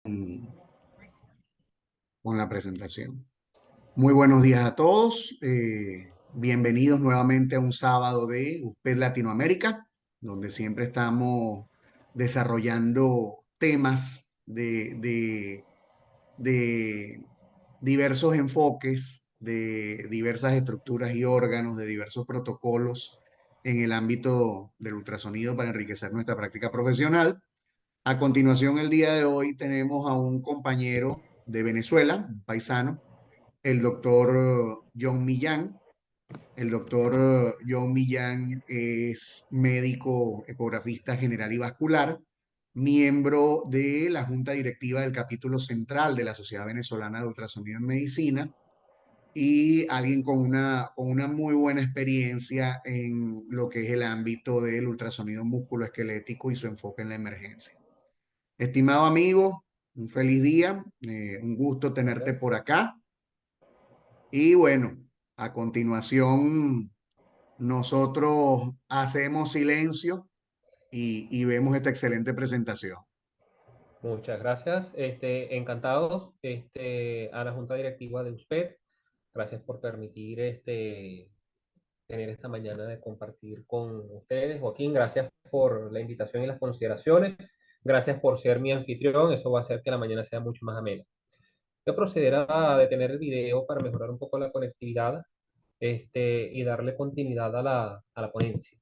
Con la presentación. Muy buenos días a todos. Bienvenidos nuevamente a un sábado de USPED Latinoamérica, donde siempre estamos desarrollando temas de diversos enfoques, de diversas estructuras y órganos, de diversos protocolos en el ámbito del ultrasonido para enriquecer nuestra práctica profesional. A continuación, el día de hoy tenemos a un compañero de Venezuela, un paisano, el doctor John Millán. El doctor John Millán es médico ecografista general y vascular, miembro de la Junta Directiva del Capítulo Central de la Sociedad Venezolana de Ultrasonido en Medicina y alguien con una muy buena experiencia en lo que es el ámbito del ultrasonido musculoesquelético y su enfoque en la emergencia. Estimado amigo, un feliz día, un gusto tenerte Gracias. por acá. Y bueno, a continuación nosotros hacemos silencio y vemos esta excelente presentación. Muchas gracias. Encantados a la Junta Directiva de USPED. Gracias por permitir tener esta mañana de compartir con ustedes. Joaquín, gracias por la invitación y las consideraciones. Gracias por ser mi anfitrión. Eso va a hacer que la mañana sea mucho más amena. Voy a proceder a detener el video para mejorar un poco la conectividad y darle continuidad a la ponencia.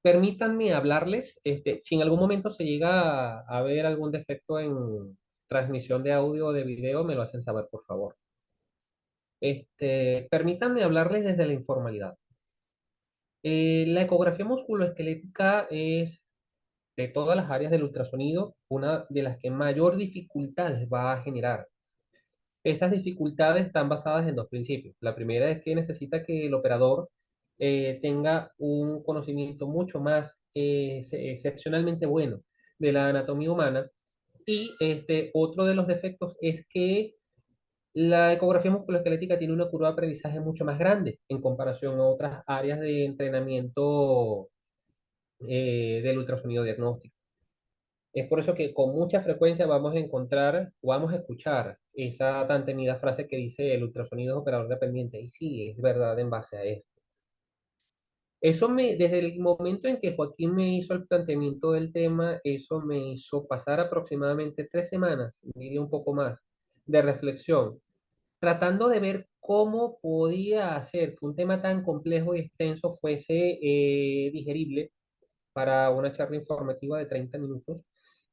Permítanme hablarles, si en algún momento se llega a ver algún defecto en transmisión de audio o de video, me lo hacen saber, por favor. Permítanme hablarles desde la informalidad. La ecografía musculoesquelética es, de todas las áreas del ultrasonido, una de las que mayor dificultades va a generar. Esas dificultades están basadas en dos principios. La primera es que necesita que el operador tenga un conocimiento mucho más excepcionalmente bueno de la anatomía humana. Y otro de los defectos es que la ecografía musculoesquelética tiene una curva de aprendizaje mucho más grande en comparación a otras áreas de entrenamiento del ultrasonido diagnóstico. Es por eso que con mucha frecuencia vamos a encontrar o vamos a escuchar esa tan temida frase que dice el ultrasonido es operador dependiente. Y sí, es verdad en base a eso. Desde el momento en que Joaquín me hizo el planteamiento del tema, eso me hizo pasar aproximadamente 3 semanas, y un poco más, de reflexión, tratando de ver cómo podía hacer que un tema tan complejo y extenso fuese digerible para una charla informativa de 30 minutos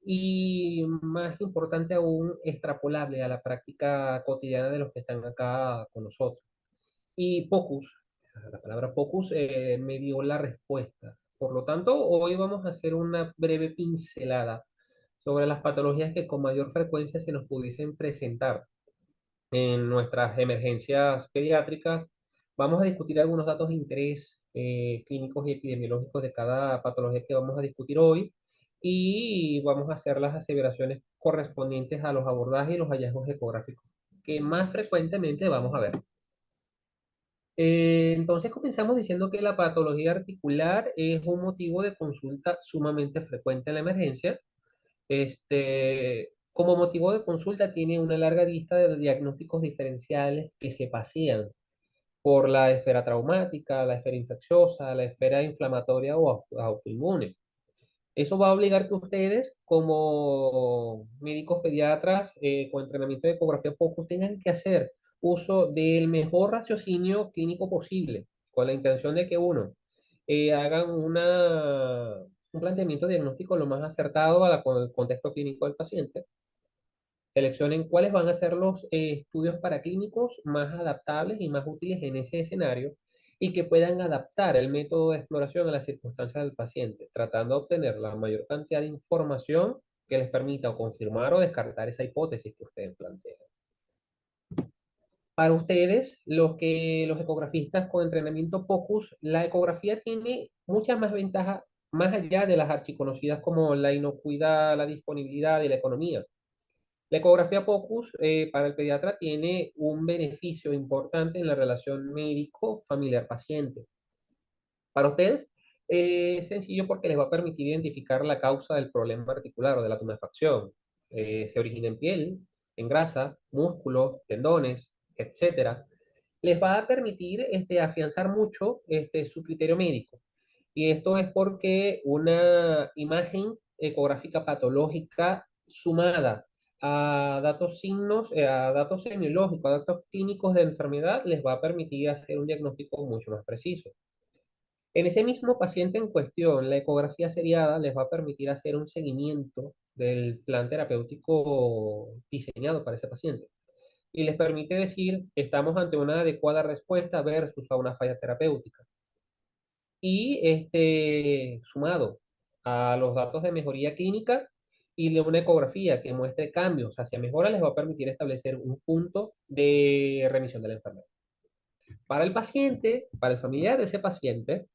y más importante aún, extrapolable a la práctica cotidiana de los que están acá con nosotros. Y POCUS, la palabra POCUS me dio la respuesta. Por lo tanto, hoy vamos a hacer una breve pincelada sobre las patologías que con mayor frecuencia se nos pudiesen presentar en nuestras emergencias pediátricas. Vamos a discutir algunos datos de interés clínicos y epidemiológicos de cada patología que vamos a discutir hoy y vamos a hacer las aseveraciones correspondientes a los abordajes y los hallazgos ecográficos que más frecuentemente vamos a ver. Entonces comenzamos diciendo que la patología articular es un motivo de consulta sumamente frecuente en la emergencia. Como motivo de consulta tiene una larga lista de diagnósticos diferenciales que se pasean por la esfera traumática, la esfera infecciosa, la esfera inflamatoria o autoinmune. Eso va a obligar que ustedes, como médicos pediatras con entrenamiento de ecografía POCUS, tengan que hacer uso del mejor raciocinio clínico posible, con la intención de que uno hagan un planteamiento diagnóstico lo más acertado con el contexto clínico del paciente. Seleccionen cuáles van a ser los estudios paraclínicos más adaptables y más útiles en ese escenario y que puedan adaptar el método de exploración a las circunstancias del paciente, tratando de obtener la mayor cantidad de información que les permita o confirmar o descartar esa hipótesis que ustedes plantean. Para ustedes, los ecografistas con entrenamiento POCUS, la ecografía tiene muchas más ventajas más allá de las archiconocidas como la inocuidad, la disponibilidad y la economía. La ecografía POCUS para el pediatra tiene un beneficio importante en la relación médico-familiar-paciente. Para ustedes es sencillo porque les va a permitir identificar la causa del problema articular o de la tumefacción. se origina en piel, en grasa, músculos, tendones, etcétera, les va a permitir afianzar mucho su criterio médico. Y esto es porque una imagen ecográfica patológica sumada a datos signos, a datos semiológicos, a datos clínicos de enfermedad, les va a permitir hacer un diagnóstico mucho más preciso. En ese mismo paciente en cuestión, la ecografía seriada les va a permitir hacer un seguimiento del plan terapéutico diseñado para ese paciente y les permite decir, estamos ante una adecuada respuesta versus a una falla terapéutica. Y sumado a los datos de mejoría clínica y de una ecografía que muestre cambios hacia mejora, les va a permitir establecer un punto de remisión de la enfermedad. Para el paciente, para el familiar de ese paciente,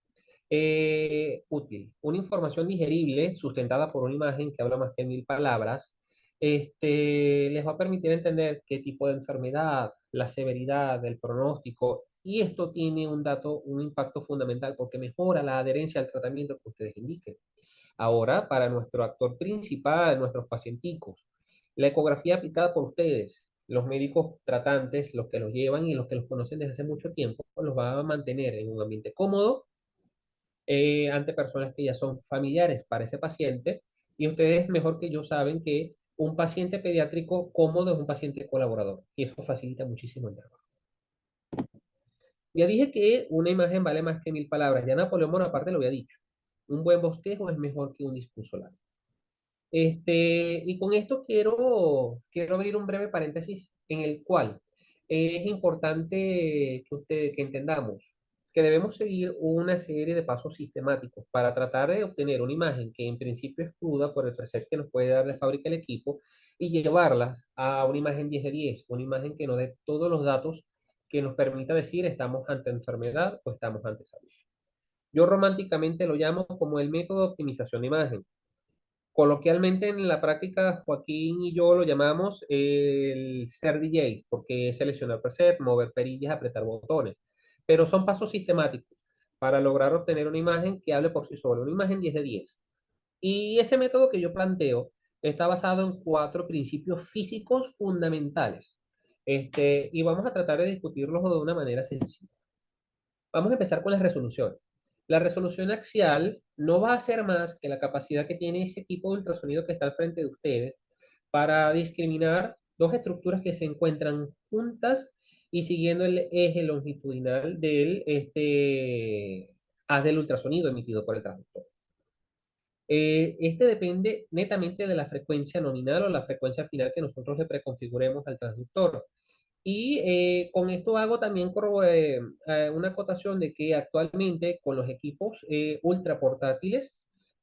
útil. Una información digerible, sustentada por una imagen que habla más que 1000 palabras, les va a permitir entender qué tipo de enfermedad, la severidad, el pronóstico, y esto tiene un dato, un impacto fundamental porque mejora la adherencia al tratamiento que ustedes indiquen. Ahora, para nuestro actor principal, nuestros pacienticos, la ecografía aplicada por ustedes, los médicos tratantes, los que los llevan y los que los conocen desde hace mucho tiempo, los va a mantener en un ambiente cómodo, ante personas que ya son familiares para ese paciente, y ustedes mejor que yo saben que un paciente pediátrico cómodo es un paciente colaborador y eso facilita muchísimo el trabajo. Ya dije que una imagen vale más que 1000 palabras. Ya Napoleón Bonaparte lo había dicho. Un buen bosquejo es mejor que un discurso largo. Y con esto quiero abrir un breve paréntesis en el cual es importante que entendamos que debemos seguir una serie de pasos sistemáticos para tratar de obtener una imagen que en principio es cruda por el preset que nos puede dar de fábrica el equipo y llevarlas a una imagen 10 de 10, una imagen que nos dé todos los datos que nos permita decir estamos ante enfermedad o estamos ante salud. Yo románticamente lo llamo como el método de optimización de imagen. Coloquialmente en la práctica, Joaquín y yo lo llamamos el ser DJs, porque es seleccionar preset, mover perillas, apretar botones. Pero son pasos sistemáticos para lograr obtener una imagen que hable por sí sola, una imagen 10 de 10. Y ese método que yo planteo está basado en 4 principios físicos fundamentales. Y vamos a tratar de discutirlos de una manera sencilla. Vamos a empezar con la resolución. La resolución axial no va a ser más que la capacidad que tiene ese equipo de ultrasonido que está al frente de ustedes para discriminar dos estructuras que se encuentran juntas y siguiendo el eje longitudinal del haz del ultrasonido emitido por el transductor. Este depende netamente de la frecuencia nominal o la frecuencia final que nosotros le preconfiguremos al transductor. Y con esto hago también una acotación de que actualmente con los equipos ultra portátiles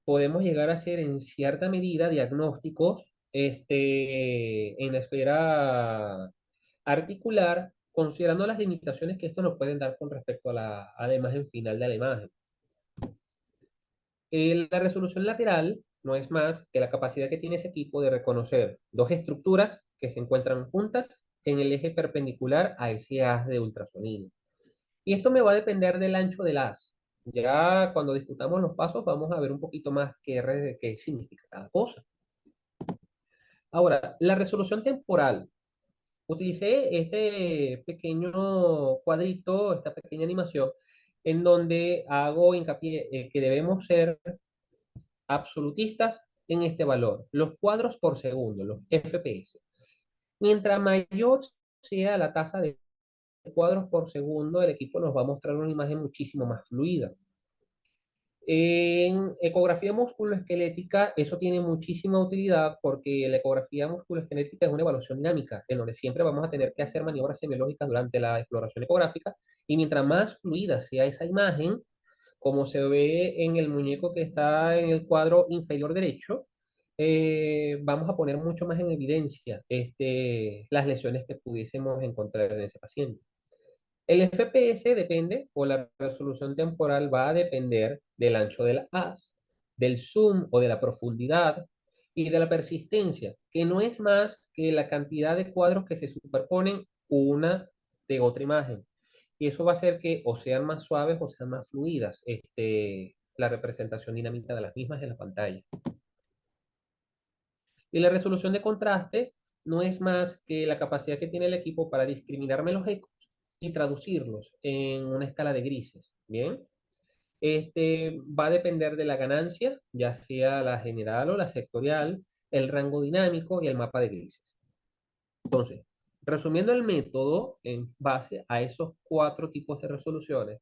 podemos llegar a hacer en cierta medida diagnósticos en la esfera articular, considerando las limitaciones que esto nos pueden dar con respecto a la imagen final de la imagen. La resolución lateral no es más que la capacidad que tiene ese equipo de reconocer dos estructuras que se encuentran juntas en el eje perpendicular a ese haz de ultrasonido. Y esto me va a depender del ancho del haz. Ya cuando discutamos los pasos vamos a ver un poquito más qué significa cada cosa. Ahora, la resolución temporal. Utilicé este pequeño cuadrito, esta pequeña animación, en donde hago hincapié que debemos ser absolutistas en este valor, los cuadros por segundo, los FPS. Mientras mayor sea la tasa de cuadros por segundo, el equipo nos va a mostrar una imagen muchísimo más fluida. En ecografía musculoesquelética, eso tiene muchísima utilidad porque la ecografía musculoesquelética es una evaluación dinámica, en donde siempre vamos a tener que hacer maniobras semiológicas durante la exploración ecográfica, y mientras más fluida sea esa imagen, como se ve en el muñeco que está en el cuadro inferior derecho, vamos a poner mucho más en evidencia las lesiones que pudiésemos encontrar en ese paciente. El FPS depende, o la resolución temporal va a depender del ancho del haz, del zoom o de la profundidad y de la persistencia, que no es más que la cantidad de cuadros que se superponen una de otra imagen. Y eso va a hacer que o sean más suaves o sean más fluidas la representación dinámica de las mismas en la pantalla. Y la resolución de contraste no es más que la capacidad que tiene el equipo para discriminarme los ecos y traducirlos en una escala de grises. Bien, este va a depender de la ganancia, ya sea la general o la sectorial, el rango dinámico y el mapa de grises. Entonces, resumiendo el método en base a esos cuatro tipos de resoluciones,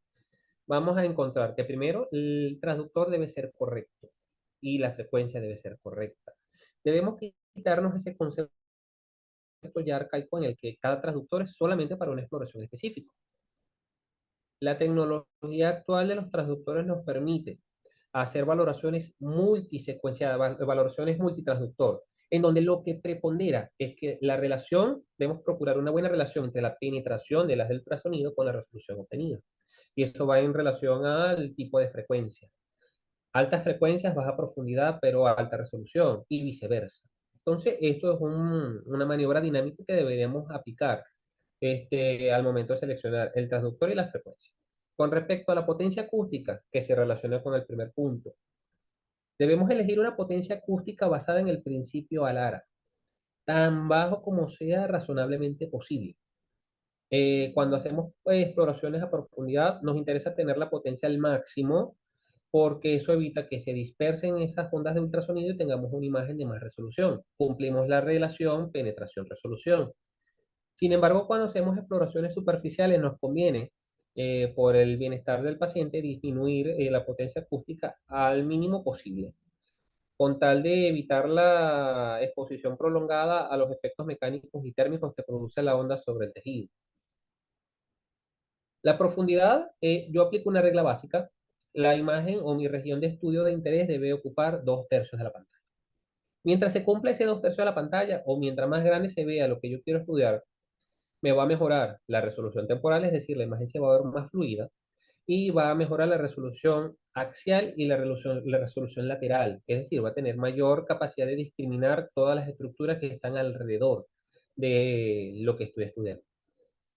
vamos a encontrar que primero el traductor debe ser correcto y la frecuencia debe ser correcta. Debemos quitarnos ese concepto ya arcaico en el que cada traductor es solamente para una exploración específica. La tecnología actual de los traductores nos permite hacer valoraciones multisecuenciadas, valoraciones multitransductor, en donde lo que prepondera es que la relación, debemos procurar una buena relación entre la penetración de las del ultrasonido con la resolución obtenida. Y esto va en relación al tipo de frecuencia. Altas frecuencias, baja profundidad, pero a alta resolución, y viceversa. Entonces, esto es una maniobra dinámica que deberíamos aplicar al momento de seleccionar el transductor y la frecuencia. Con respecto a la potencia acústica, que se relaciona con el primer punto, debemos elegir una potencia acústica basada en el principio Alara, tan bajo como sea razonablemente posible. Cuando hacemos exploraciones a profundidad, nos interesa tener la potencia al máximo porque eso evita que se dispersen esas ondas de ultrasonido y tengamos una imagen de más resolución. Cumplimos la relación penetración-resolución. Sin embargo, cuando hacemos exploraciones superficiales, nos conviene, por el bienestar del paciente, disminuir la potencia acústica al mínimo posible, con tal de evitar la exposición prolongada a los efectos mecánicos y térmicos que produce la onda sobre el tejido. La profundidad, yo aplico una regla básica. La imagen o mi región de estudio de interés debe ocupar 2/3 de la pantalla. Mientras se cumpla ese 2/3 de la pantalla, o mientras más grande se vea lo que yo quiero estudiar, me va a mejorar la resolución temporal, es decir, la imagen se va a ver más fluida, y va a mejorar la resolución axial y la resolución lateral, es decir, va a tener mayor capacidad de discriminar todas las estructuras que están alrededor de lo que estoy estudiando.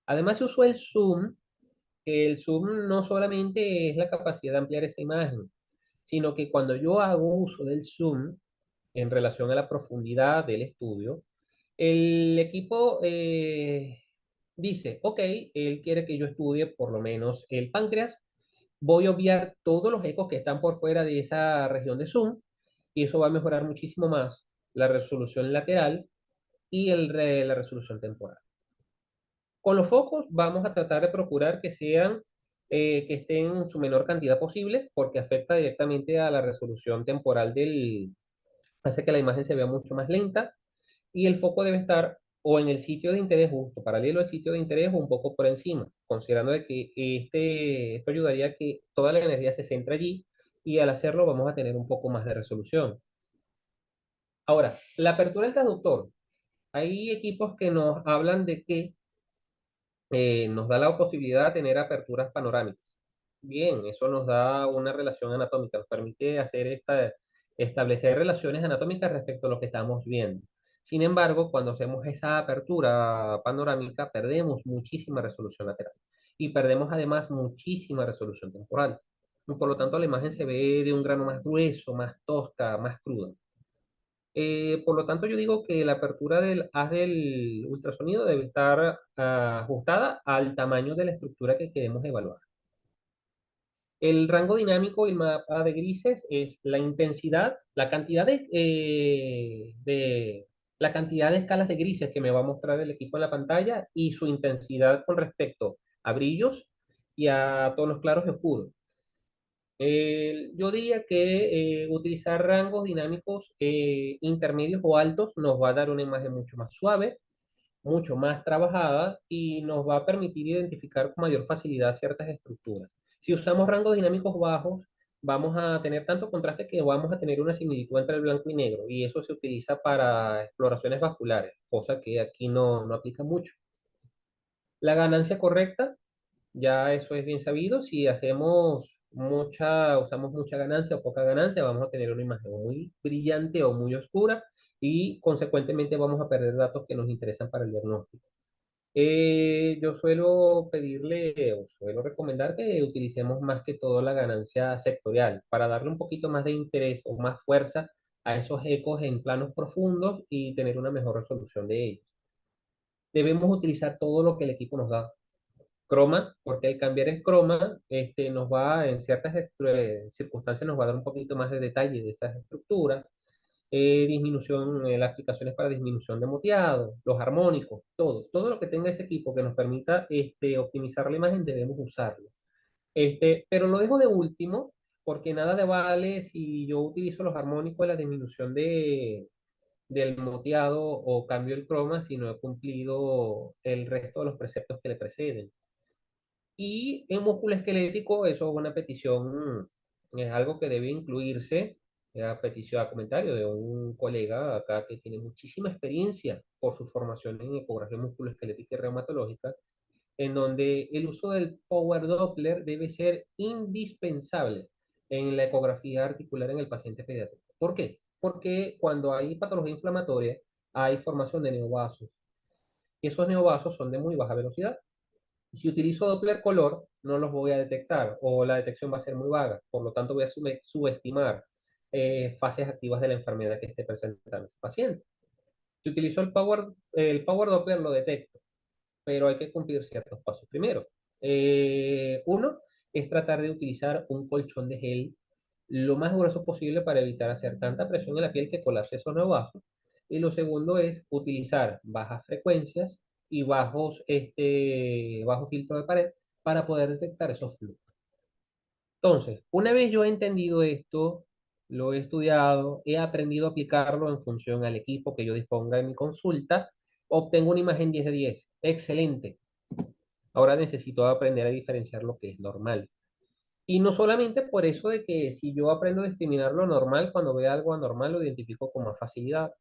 Además, se usó el zoom. El zoom no solamente es la capacidad de ampliar esa imagen, sino que cuando yo hago uso del zoom en relación a la profundidad del estudio, el equipo dice, ok, él quiere que yo estudie por lo menos el páncreas, voy a obviar todos los ecos que están por fuera de esa región de zoom y eso va a mejorar muchísimo más la resolución lateral y la resolución temporal. Con los focos vamos a tratar de procurar que sean, que estén en su menor cantidad posible, porque afecta directamente a la resolución temporal hace que la imagen se vea mucho más lenta, y el foco debe estar o en el sitio de interés justo, paralelo al sitio de interés o un poco por encima, considerando de que esto ayudaría a que toda la energía se centre allí, y al hacerlo vamos a tener un poco más de resolución. Ahora, la apertura del traductor. Hay equipos que nos hablan de que nos da la posibilidad de tener aperturas panorámicas. Bien, eso nos da una relación anatómica, nos permite establecer relaciones anatómicas respecto a lo que estamos viendo. Sin embargo, cuando hacemos esa apertura panorámica, perdemos muchísima resolución lateral y perdemos además muchísima resolución temporal. Y por lo tanto, la imagen se ve de un grano más grueso, más tosca, más cruda. Por lo tanto, yo digo que la apertura del haz del ultrasonido debe estar ajustada al tamaño de la estructura que queremos evaluar. El rango dinámico y el mapa de grises es la intensidad, la cantidad de escalas de grises que me va a mostrar el equipo en la pantalla y su intensidad con respecto a brillos y a tonos claros y oscuros. Yo diría que utilizar rangos dinámicos intermedios o altos nos va a dar una imagen mucho más suave, mucho más trabajada y nos va a permitir identificar con mayor facilidad ciertas estructuras. Si usamos rangos dinámicos bajos, vamos a tener tanto contraste que vamos a tener una similitud entre el blanco y negro, y eso se utiliza para exploraciones vasculares, cosa que aquí no aplica mucho. La ganancia correcta, ya eso es bien sabido. Si usamos mucha ganancia o poca ganancia, vamos a tener una imagen muy brillante o muy oscura y consecuentemente vamos a perder datos que nos interesan para el diagnóstico. Yo suelo pedirle o suelo recomendar que utilicemos más que todo la ganancia sectorial para darle un poquito más de interés o más fuerza a esos ecos en planos profundos y tener una mejor resolución de ellos. Debemos utilizar todo lo que el equipo nos da. Croma, porque al cambiar el croma, nos va, en ciertas circunstancias, nos va a dar un poquito más de detalle de esas estructuras. Disminución, las aplicaciones para disminución de moteado, los armónicos, todo lo que tenga ese equipo que nos permita optimizar la imagen, debemos usarlo. Pero lo dejo de último, porque nada de vale si yo utilizo los armónicos, la disminución del moteado o cambio el croma si no he cumplido el resto de los preceptos que le preceden. Y en músculo esquelético, eso es una petición, es algo que debe incluirse, a petición, a comentario de un colega acá que tiene muchísima experiencia por su formación en ecografía musculoesquelética y reumatológica, en donde el uso del Power Doppler debe ser indispensable en la ecografía articular en el paciente pediátrico. ¿Por qué? Porque cuando hay patología inflamatoria, hay formación de neovasos. Y esos neovasos son de muy baja velocidad. Si utilizo Doppler color, no los voy a detectar o la detección va a ser muy vaga. Por lo tanto, voy a subestimar fases activas de la enfermedad que esté presentando ese paciente. Si utilizo el Power Doppler, lo detecto, pero hay que cumplir ciertos pasos. Primero, uno es tratar de utilizar un colchón de gel lo más grueso posible para evitar hacer tanta presión en la piel que colapse esos neovasos. Y lo segundo es utilizar bajas frecuencias y bajo filtro de pared para poder detectar esos flujos. Entonces, una vez yo he entendido esto, lo he estudiado, he aprendido a aplicarlo en función al equipo que yo disponga en mi consulta, obtengo una imagen 10 de 10. Excelente. Ahora necesito aprender a diferenciar lo que es normal. Y no solamente por eso de que si yo aprendo a discriminar lo normal, cuando veo algo anormal lo identifico con más facilidad.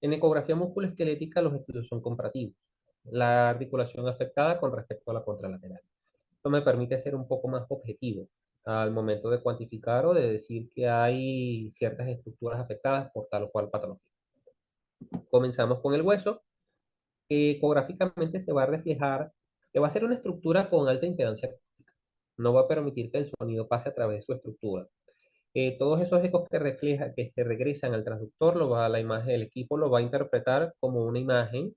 En ecografía musculoesquelética los estudios son comparativos. La articulación afectada con respecto a la contralateral. Esto me permite ser un poco más objetivo al momento de cuantificar o de decir que hay ciertas estructuras afectadas por tal o cual patología. Comenzamos con el hueso, que ecográficamente se va a reflejar, que va a ser una estructura con alta impedancia acústica. No va a permitir que el sonido pase a través de su estructura. Todos esos ecos que refleja, que se regresan al transductor, la imagen del equipo lo va a interpretar como una imagen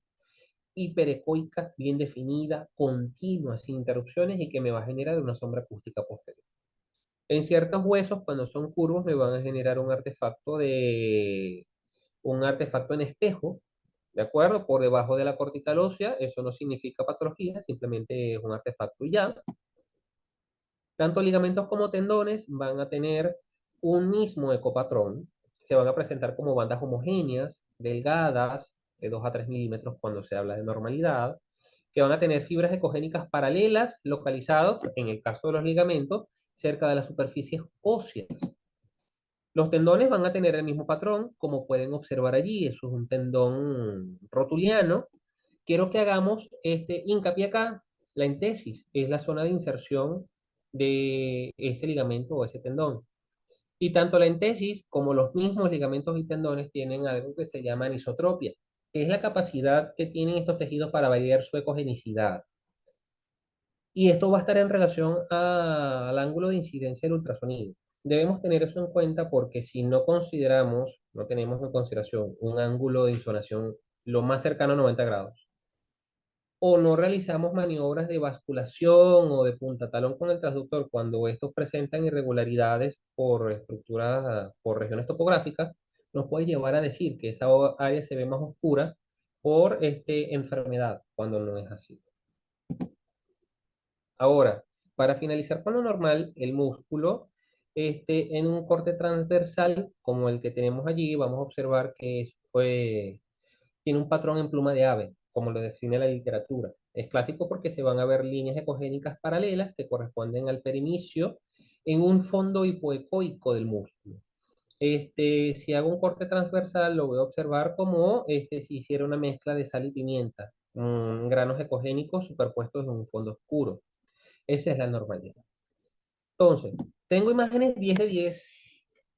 hiperecoica, bien definida, continua, sin interrupciones y que me va a generar una sombra acústica posterior. En ciertos huesos, cuando son curvos, me van a generar un artefacto en espejo, ¿de acuerdo? Por debajo de la cortical ósea, eso no significa patología, simplemente es un artefacto y ya. Tanto ligamentos como tendones van a tener un mismo ecopatrón, se van a presentar como bandas homogéneas, delgadas, de 2 a 3 milímetros cuando se habla de normalidad, que van a tener fibras ecogénicas paralelas localizados, en el caso de los ligamentos, cerca de las superficies óseas. Los tendones van a tener el mismo patrón, como pueden observar allí, eso es un tendón rotuliano. Quiero que hagamos este hincapié acá, la entesis es la zona de inserción de ese ligamento o ese tendón. Y tanto la entesis como los mismos ligamentos y tendones tienen algo que se llama anisotropia, que es la capacidad que tienen estos tejidos para variar su ecogenicidad. Y esto va a estar en relación al ángulo de incidencia del ultrasonido. Debemos tener eso en cuenta porque si no consideramos, no tenemos en consideración un ángulo de insonación lo más cercano a 90 grados, o no realizamos maniobras de basculación o de punta talón con el transductor cuando estos presentan irregularidades por estructuras, por regiones topográficas, nos puede llevar a decir que esa área se ve más oscura por enfermedad, cuando no es así. Ahora, para finalizar con lo normal, el músculo, en un corte transversal como el que tenemos allí, vamos a observar que tiene un patrón en pluma de ave, como lo define la literatura. Es clásico porque se van a ver líneas ecogénicas paralelas que corresponden al perinecio en un fondo hipoecoico del músculo. Si hago un corte transversal, lo voy a observar como si hiciera una mezcla de sal y pimienta, granos ecogénicos superpuestos en un fondo oscuro. Esa es la normalidad. Entonces, tengo imágenes 10 de 10.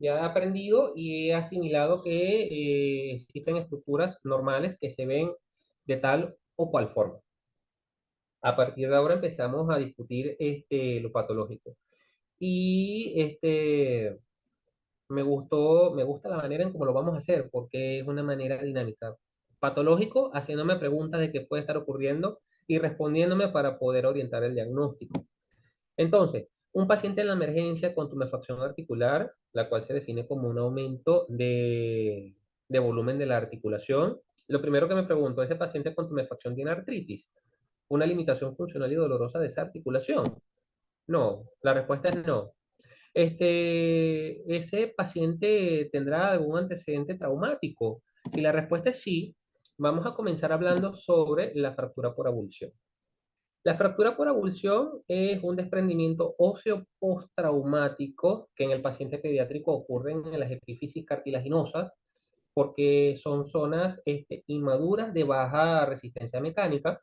Ya he aprendido y he asimilado que existen estructuras normales que se ven de tal o cual forma. A partir de ahora empezamos a discutir lo patológico. Y me gusta la manera en cómo lo vamos a hacer, porque es una manera dinámica. Patológico, haciéndome preguntas de qué puede estar ocurriendo y respondiéndome para poder orientar el diagnóstico. Entonces, un paciente en la emergencia con tumefacción articular, la cual se define como un aumento de volumen de la articulación. Lo primero que me pregunto, ¿ese paciente con tumefacción tiene artritis? ¿Una limitación funcional y dolorosa de esa articulación? No, la respuesta es no. ¿Ese paciente tendrá algún antecedente traumático? Si la respuesta es sí, vamos a comenzar hablando sobre la fractura por avulsión. La fractura por avulsión es un desprendimiento óseo postraumático que en el paciente pediátrico ocurre en las epífisis cartilaginosas porque son zonas inmaduras de baja resistencia mecánica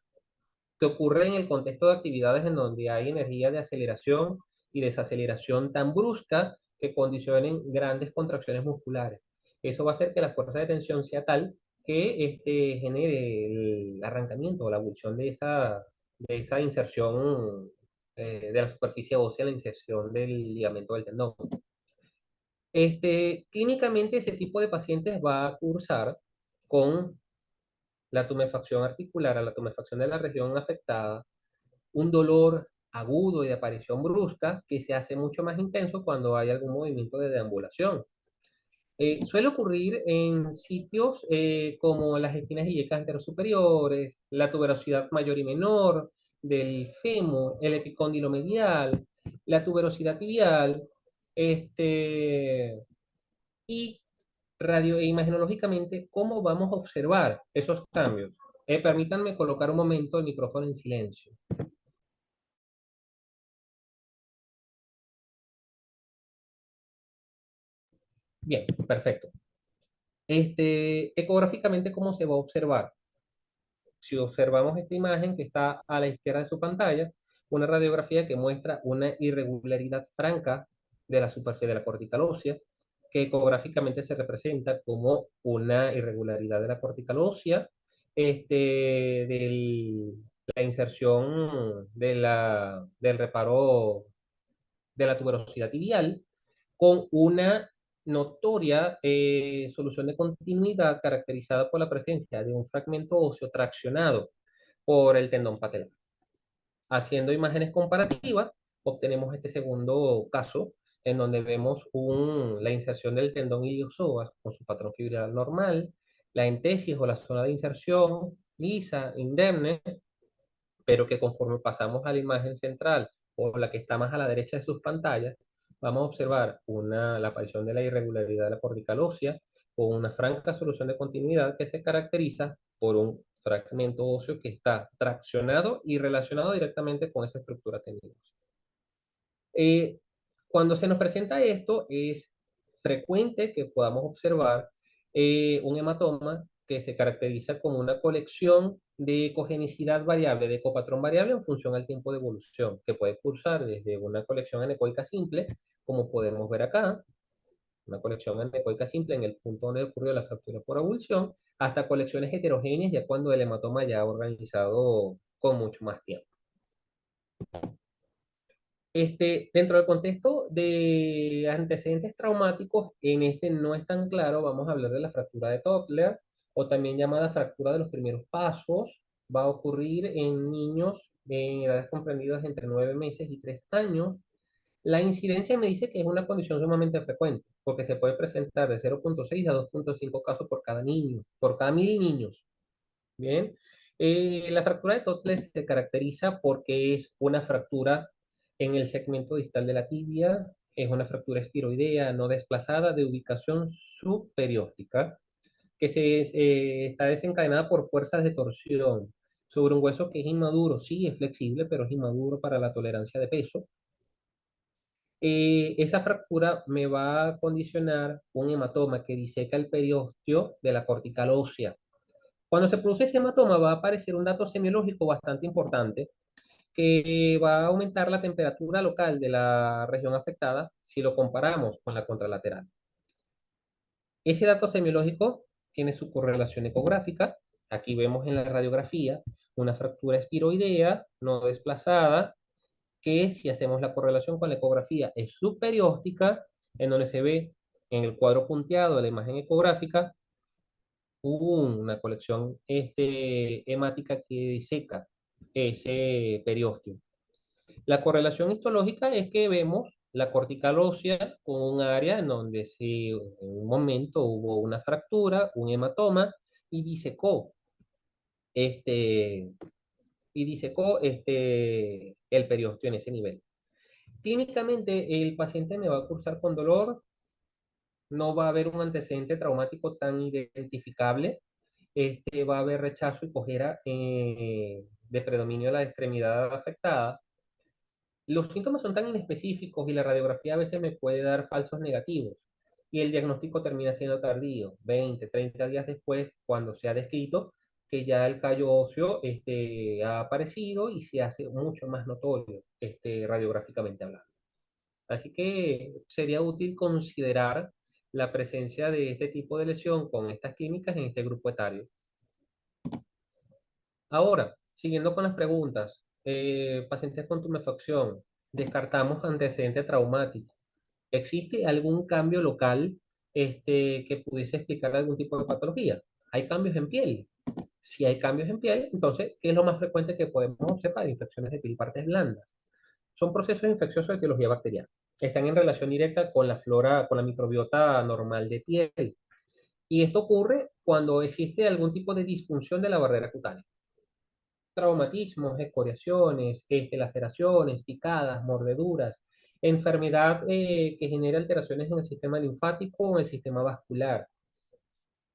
que ocurre en el contexto de actividades en donde hay energía de aceleración y desaceleración tan brusca que condicionen grandes contracciones musculares. Eso va a hacer que la fuerza de tensión sea tal que genere el arrancamiento o la abulsión de esa inserción de la superficie ósea, la inserción del ligamento del tendón. Clínicamente ese tipo de pacientes va a cursar con la tumefacción articular, a la tumefacción de la región afectada, un dolor agudo y de aparición brusca que se hace mucho más intenso cuando hay algún movimiento de deambulación. Suele ocurrir en sitios como las espinas ilíacas anterosuperiores, la tuberosidad mayor y menor del fémur, el epicóndilo medial, la tuberosidad tibial, y radio e imagenológicamente, ¿cómo vamos a observar esos cambios? Permítanme colocar un momento el micrófono en silencio. Bien, perfecto. Ecográficamente, ¿cómo se va a observar? Si observamos esta imagen que está a la izquierda de su pantalla, una radiografía que muestra una irregularidad franca de la superficie de la cortical ósea, que ecográficamente se representa como una irregularidad de la cortical ósea, la inserción del reparo de la tuberosidad tibial, con una notoria solución de continuidad caracterizada por la presencia de un fragmento óseo traccionado por el tendón patelar. Haciendo imágenes comparativas, obtenemos este segundo caso, en donde vemos la inserción del tendón iliosoas con su patrón fibrillar normal, la entesis o la zona de inserción lisa, indemne, pero que conforme pasamos a la imagen central o la que está más a la derecha de sus pantallas, vamos a observar la aparición de la irregularidad de la cortical ósea con una franca solución de continuidad que se caracteriza por un fragmento óseo que está traccionado y relacionado directamente con esa estructura tendinosa. Eh, Cuando se nos presenta esto, es frecuente que podamos observar un hematoma que se caracteriza como una colección de ecogenicidad variable, de ecopatrón variable en función al tiempo de evolución, que puede cursar desde una colección anecoica simple, como podemos ver acá, una colección anecoica simple en el punto donde ocurrió la fractura por avulsión, hasta colecciones heterogéneas ya cuando el hematoma ya ha organizado con mucho más tiempo. Dentro del contexto de antecedentes traumáticos, en este no es tan claro, vamos a hablar de la fractura de Tottler, o también llamada fractura de los primeros pasos. Va a ocurrir en niños en edades comprendidas entre 9 meses y 3 años. La incidencia me dice que es una condición sumamente frecuente, porque se puede presentar de 0,6 a 2,5 casos por cada niño, por cada 1000 niños. Bien. La fractura de Tottler se caracteriza porque es una fractura en el segmento distal de la tibia, es una fractura estiroidea no desplazada de ubicación subperióstica, que está desencadenada por fuerzas de torsión sobre un hueso que es inmaduro. Sí, es flexible, pero es inmaduro para la tolerancia de peso. Esa fractura me va a condicionar un hematoma que diseca el periósteo de la cortical ósea. Cuando se produce ese hematoma va a aparecer un dato semiológico bastante importante que va a aumentar la temperatura local de la región afectada si lo comparamos con la contralateral. Ese dato semiológico tiene su correlación ecográfica. Aquí vemos en la radiografía una fractura espiroidea no desplazada que si hacemos la correlación con la ecografía es subperióstica, en donde se ve En el cuadro punteado de la imagen ecográfica hubo una colección hemática que diseca ese periósteo. La correlación histológica es que vemos la cortical ósea con un área en donde sí, en un momento hubo una fractura, un hematoma y disecó este, el periósteo en ese nivel. Clínicamente, el paciente me va a cursar con dolor, no va a haber un antecedente traumático tan identificable, va a haber rechazo y cojera de predominio de la extremidad afectada. Los síntomas son tan inespecíficos y la radiografía a veces me puede dar falsos negativos y el diagnóstico termina siendo tardío, 20, 30 días después, cuando se ha descrito que ya el callo óseo ha aparecido y se hace mucho más notorio radiográficamente hablando. Así que sería útil considerar la presencia de este tipo de lesión con estas clínicas en este grupo etario. Ahora, siguiendo con las preguntas, pacientes con tumefacción, descartamos antecedente traumático. ¿Existe algún cambio local que pudiese explicar algún tipo de patología? ¿Hay cambios en piel? Si hay cambios en piel, entonces, ¿qué es lo más frecuente que podemos observar? Infecciones de piel, partes blandas. Son procesos infecciosos de etiología bacteriana. Están en relación directa con la flora, con la microbiota normal de piel. Y esto ocurre cuando existe algún tipo de disfunción de la barrera cutánea. Traumatismos, escoriaciones, laceraciones, picadas, mordeduras, enfermedad que genera alteraciones en el sistema linfático o en el sistema vascular.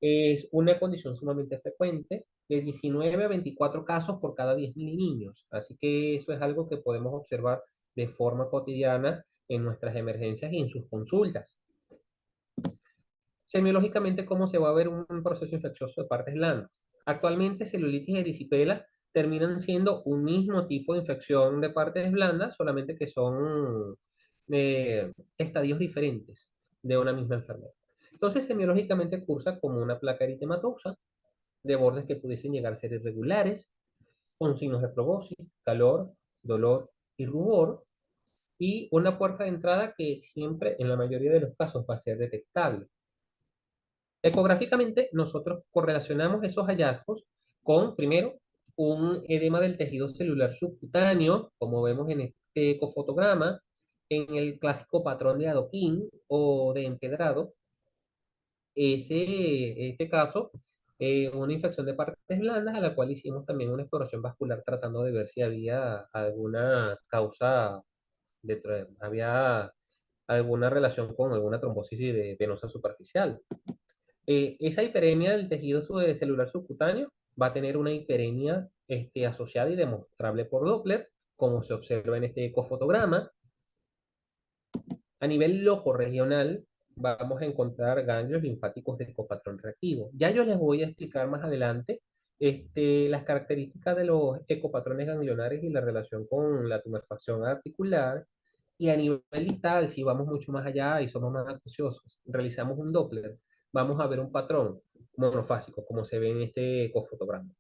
Es una condición sumamente frecuente, de 19 a 24 casos por cada 10.000 niños. Así que eso es algo que podemos observar de forma cotidiana en nuestras emergencias y en sus consultas. Semiológicamente, ¿cómo se va a ver un proceso infeccioso de partes blandas? Actualmente, celulitis y erisipela terminan siendo un mismo tipo de infección de partes blandas, solamente que son estadios diferentes de una misma enfermedad. Entonces, semiológicamente cursa como una placa eritematosa de bordes que pudiesen llegar a ser irregulares, con signos de flebosis, calor, dolor y rubor, y una puerta de entrada que siempre, en la mayoría de los casos, va a ser detectable. Ecográficamente, nosotros correlacionamos esos hallazgos con, primero, un edema del tejido celular subcutáneo, como vemos en este ecofotograma, en el clásico patrón de adoquín o de empedrado. Este caso, una infección de partes blandas a la cual hicimos también una exploración vascular tratando de ver si había alguna causa, había alguna relación con alguna trombosis venosa superficial. Esa hiperemia del tejido celular subcutáneo va a tener una hiperemia asociada y demostrable por Doppler, como se observa en este ecofotograma. A nivel locorregional, vamos a encontrar ganglios linfáticos de ecopatrón reactivo. Ya yo les voy a explicar más adelante las características de los ecopatrones ganglionares y la relación con la tumefacción articular. Y a nivel distal, si vamos mucho más allá y somos más acuciosos, realizamos un Doppler, vamos a ver un patrón monofásico, como se ve en este ecofotograma.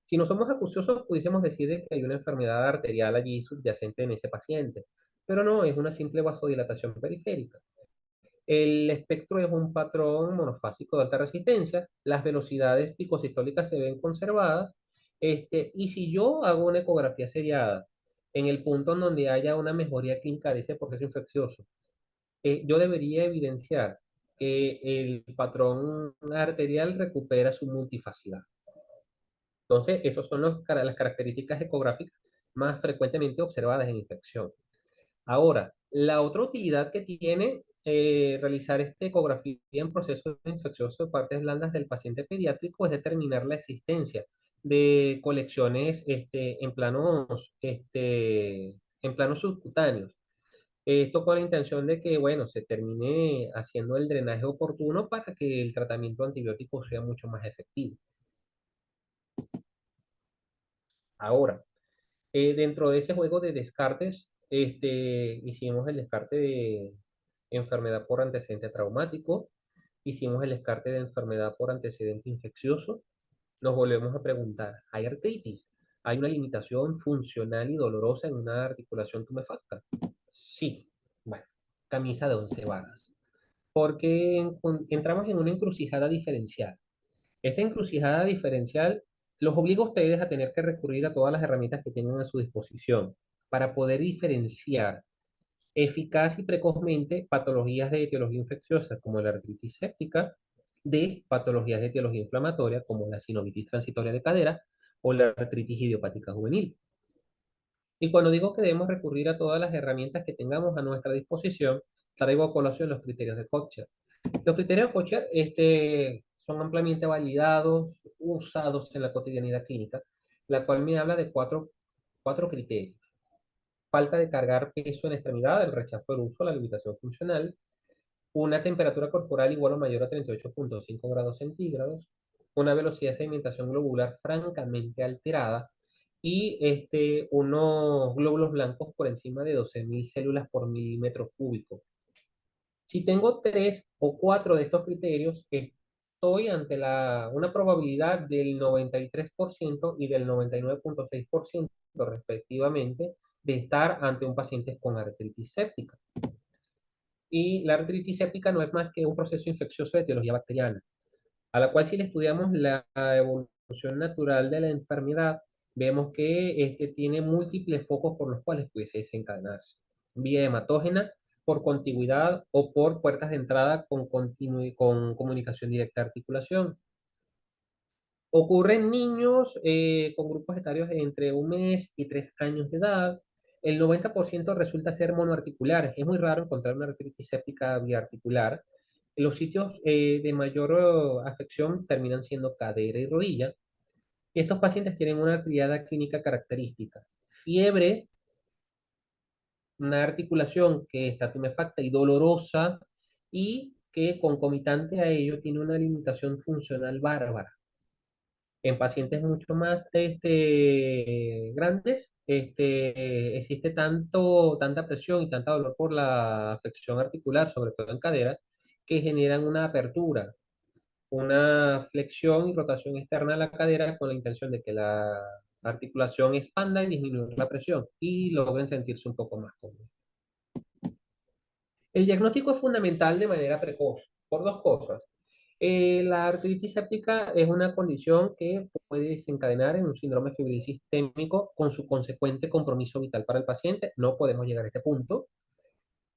Si no somos acuciosos, pudiésemos decir que hay una enfermedad arterial allí subyacente en ese paciente, pero no, es una simple vasodilatación periférica. El espectro es un patrón monofásico de alta resistencia, las velocidades picosistólicas se ven conservadas, y si yo hago una ecografía seriada en el punto en donde haya una mejoría clínica de ese proceso infeccioso, yo debería evidenciar que el patrón arterial recupera su multifacidad. Entonces, esas son las características ecográficas más frecuentemente observadas en infección. Ahora, la otra utilidad que tiene realizar esta ecografía en procesos infecciosos de partes blandas del paciente pediátrico es determinar la existencia de colecciones en planos subcutáneos. Esto con la intención de que, bueno, se termine haciendo el drenaje oportuno para que el tratamiento antibiótico sea mucho más efectivo. Ahora, dentro de ese juego de descartes, hicimos el descarte de enfermedad por antecedente traumático, hicimos el descarte de enfermedad por antecedente infeccioso. Nos volvemos a preguntar, ¿hay artritis? ¿Hay una limitación funcional y dolorosa en una articulación tumefacta? Sí. Bueno, camisa de 11 varas. porque entramos en una encrucijada diferencial. Esta encrucijada diferencial los obliga a ustedes a tener que recurrir a todas las herramientas que tengan a su disposición para poder diferenciar eficaz y precozmente patologías de etiología infecciosa como la artritis séptica de patologías de etiología inflamatoria como la sinovitis transitoria de cadera o la artritis idiopática juvenil. Y cuando digo que debemos recurrir a todas las herramientas que tengamos a nuestra disposición, traigo a colación los criterios de Kocher. Los criterios de Kocher son ampliamente validados, usados en la cotidianidad clínica, la cual me habla de cuatro criterios. Falta de cargar peso en extremidad, el rechazo al uso, la limitación funcional, una temperatura corporal igual o mayor a 38,5 grados centígrados, una velocidad de sedimentación globular francamente alterada y unos glóbulos blancos por encima de 12.000 células por milímetro cúbico. Si tengo tres o cuatro de estos criterios, estoy ante una probabilidad del 93% y del 99,6% respectivamente de estar ante un paciente con artritis séptica. Y la artritis séptica no es más que un proceso infeccioso de etiología bacteriana, a la cual si le estudiamos la evolución natural de la enfermedad, vemos que tiene múltiples focos por los cuales pudiese desencadenarse. Vía hematógena, por contigüidad o por puertas de entrada con comunicación directa de articulación. Ocurre en niños con grupos etarios de entre 1 mes y 3 años de edad. El 90% resulta ser monoarticular. Es muy raro encontrar una artritis séptica biarticular. Los sitios de mayor afección terminan siendo cadera y rodilla. Y estos pacientes tienen una triada clínica característica. Fiebre, una articulación que está tumefacta y dolorosa y que concomitante a ello tiene una limitación funcional bárbara. En pacientes mucho más grandes, existe tanta presión y tanta dolor por la afección articular, sobre todo en cadera, que generan una apertura, una flexión y rotación externa de la cadera con la intención de que la articulación expanda y disminuir la presión y logren sentirse un poco más cómodos. El diagnóstico es fundamental de manera precoz por dos cosas. La artritis séptica es una condición que puede desencadenar en un síndrome febril sistémico con su consecuente compromiso vital para el paciente. No podemos llegar a este punto.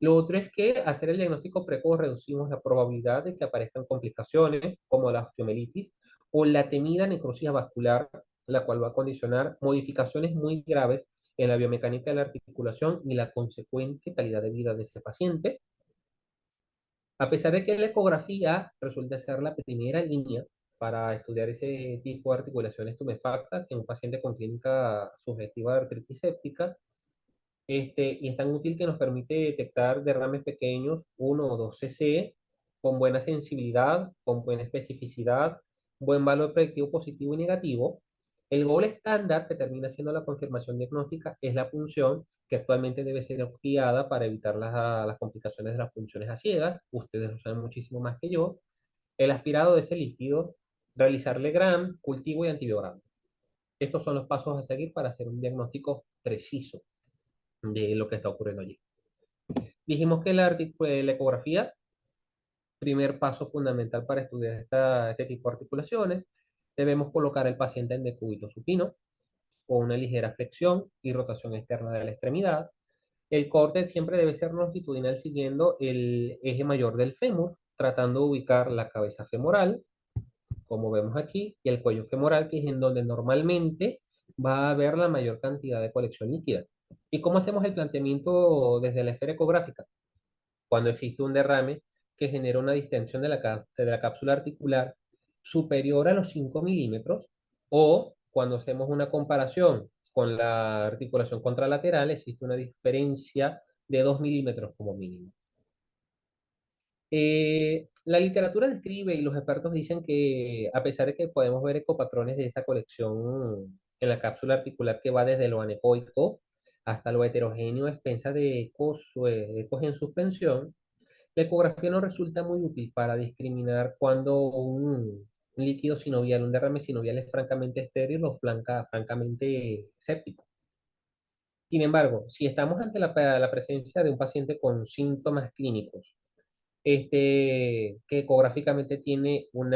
Lo otro es que hacer el diagnóstico precoz reducimos la probabilidad de que aparezcan complicaciones como la osteomielitis o la temida necrosis vascular, la cual va a condicionar modificaciones muy graves en la biomecánica de la articulación y la consecuente calidad de vida de ese paciente. A pesar de que la ecografía resulta ser la primera línea para estudiar ese tipo de articulaciones tumefactas en un paciente con clínica subjetiva de artritis séptica, y es tan útil que nos permite detectar derrames pequeños, 1 o 2 cc, con buena sensibilidad, con buena especificidad, buen valor predictivo positivo y negativo. El gol estándar que termina siendo la confirmación diagnóstica es la punción, que actualmente debe ser estudiada para evitar las complicaciones de las punciones a ciegas. Ustedes lo saben muchísimo más que yo. El aspirado de ese líquido, realizarle GRAM, cultivo y antibiograma. Estos son los pasos a seguir para hacer un diagnóstico preciso de lo que está ocurriendo allí. Dijimos que la ecografía, primer paso fundamental para estudiar este tipo de articulaciones, debemos colocar al paciente en decúbito supino con una ligera flexión y rotación externa de la extremidad. El corte siempre debe ser longitudinal siguiendo el eje mayor del fémur, tratando de ubicar la cabeza femoral, como vemos aquí, y el cuello femoral, que es en donde normalmente va a haber la mayor cantidad de colección líquida. ¿Y cómo hacemos el planteamiento desde la esfera ecográfica? Cuando existe un derrame que genera una distensión de la cápsula articular superior a los 5 milímetros, o cuando hacemos una comparación con la articulación contralateral, existe una diferencia de 2 milímetros como mínimo. La literatura describe y los expertos dicen que a pesar de que podemos ver ecopatrones de esta colección en la cápsula articular que va desde lo anecoico hasta lo heterogéneo expensa de ecos en suspensión, la ecografía no resulta muy útil para discriminar cuando un líquido sinovial, un derrame sinovial es francamente estéril o francamente séptico. Sin embargo, si estamos ante la presencia de un paciente con síntomas clínicos que ecográficamente tiene un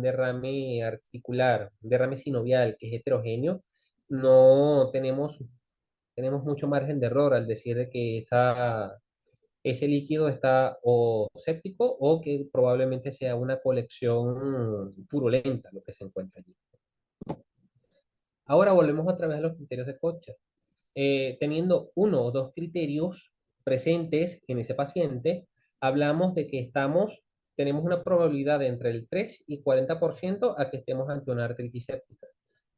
derrame articular, un derrame sinovial que es heterogéneo, no tenemos mucho margen de error al decir de que ese líquido está o séptico o que probablemente sea una colección purulenta lo que se encuentra allí. Ahora volvemos otra vez a los criterios de Kochner. Teniendo uno o dos criterios presentes en ese paciente, hablamos de que tenemos una probabilidad de entre el 3 y 40% a que estemos ante una artritis séptica.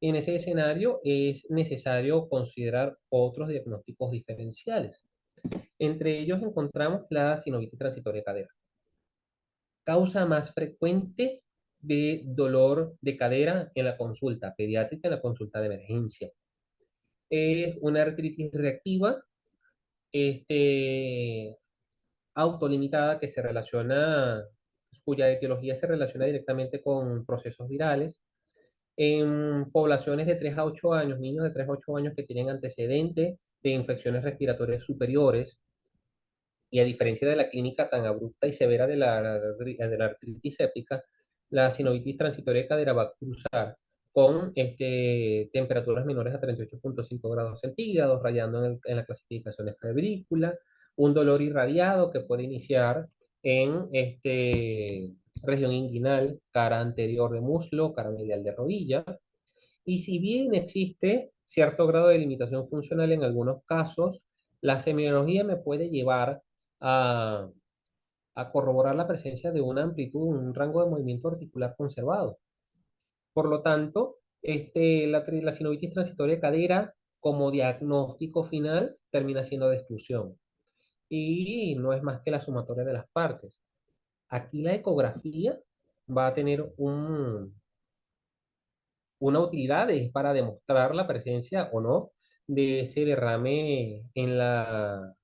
En ese escenario es necesario considerar otros diagnósticos diferenciales. Entre ellos encontramos la sinovitis transitoria de cadera. Causa más frecuente de dolor de cadera en la consulta pediátrica, en la consulta de emergencia. Es una artritis reactiva, este, autolimitada, cuya etiología se relaciona directamente con procesos virales. En poblaciones de 3 a 8 años, niños de 3 a 8 años que tienen antecedentes de infecciones respiratorias superiores, y a diferencia de la clínica tan abrupta y severa de la artritis séptica, la sinovitis transitoria de cadera va a cruzar con temperaturas menores a 38,5 grados centígrados, rayando en la clasificación de febrícula, un dolor irradiado que puede iniciar en región inguinal, cara anterior de muslo, cara medial de rodilla. Y si bien existe cierto grado de limitación funcional en algunos casos, la semiología me puede llevar a, a corroborar la presencia de una amplitud, un rango de movimiento articular conservado. Por lo tanto, la sinovitis transitoria de cadera como diagnóstico final termina siendo de exclusión y no es más que la sumatoria de las partes. Aquí la ecografía va a tener una utilidad es para demostrar la presencia o no de ese derrame en la,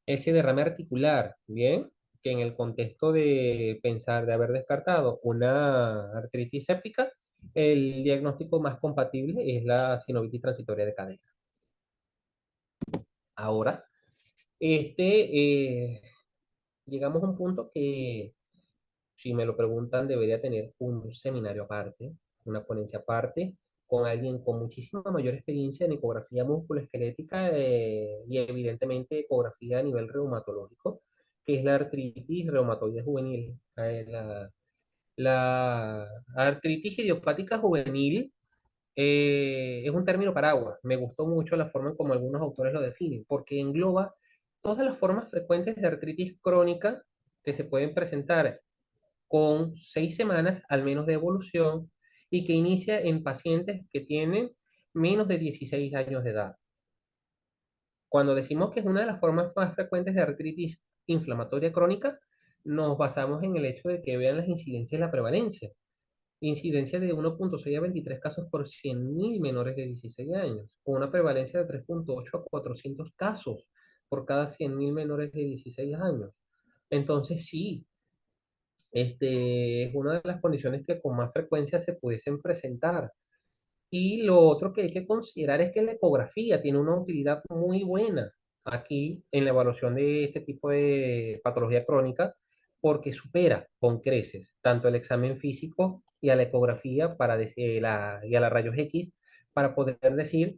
ese derrame articular, ¿bien? Que en el contexto de pensar de haber descartado una artritis séptica, el diagnóstico más compatible es la sinovitis transitoria de cadera. Ahora, llegamos a un punto que si me lo preguntan, debería tener un seminario aparte, una ponencia aparte, con alguien con muchísima mayor experiencia en ecografía musculoesquelética y evidentemente ecografía a nivel reumatológico, que es la artritis reumatoide juvenil. La artritis idiopática juvenil es un término paraguas. Me gustó mucho la forma en como algunos autores lo definen, porque engloba todas las formas frecuentes de artritis crónica que se pueden presentar con 6 semanas al menos de evolución y que inicia en pacientes que tienen menos de 16 años de edad. Cuando decimos que es una de las formas más frecuentes de artritis inflamatoria crónica, nos basamos en el hecho de que vean las incidencias y la prevalencia. Incidencia de 1,6 a 23 casos por 100.000 menores de 16 años, con una prevalencia de 3,8 a 400 casos por cada 100.000 menores de 16 años. Entonces, sí, es una de las condiciones que con más frecuencia se pudiesen presentar. Y lo otro que hay que considerar es que la ecografía tiene una utilidad muy buena aquí en la evaluación de este tipo de patología crónica, porque supera con creces tanto el examen físico y a la ecografía y a la rayos X para poder decir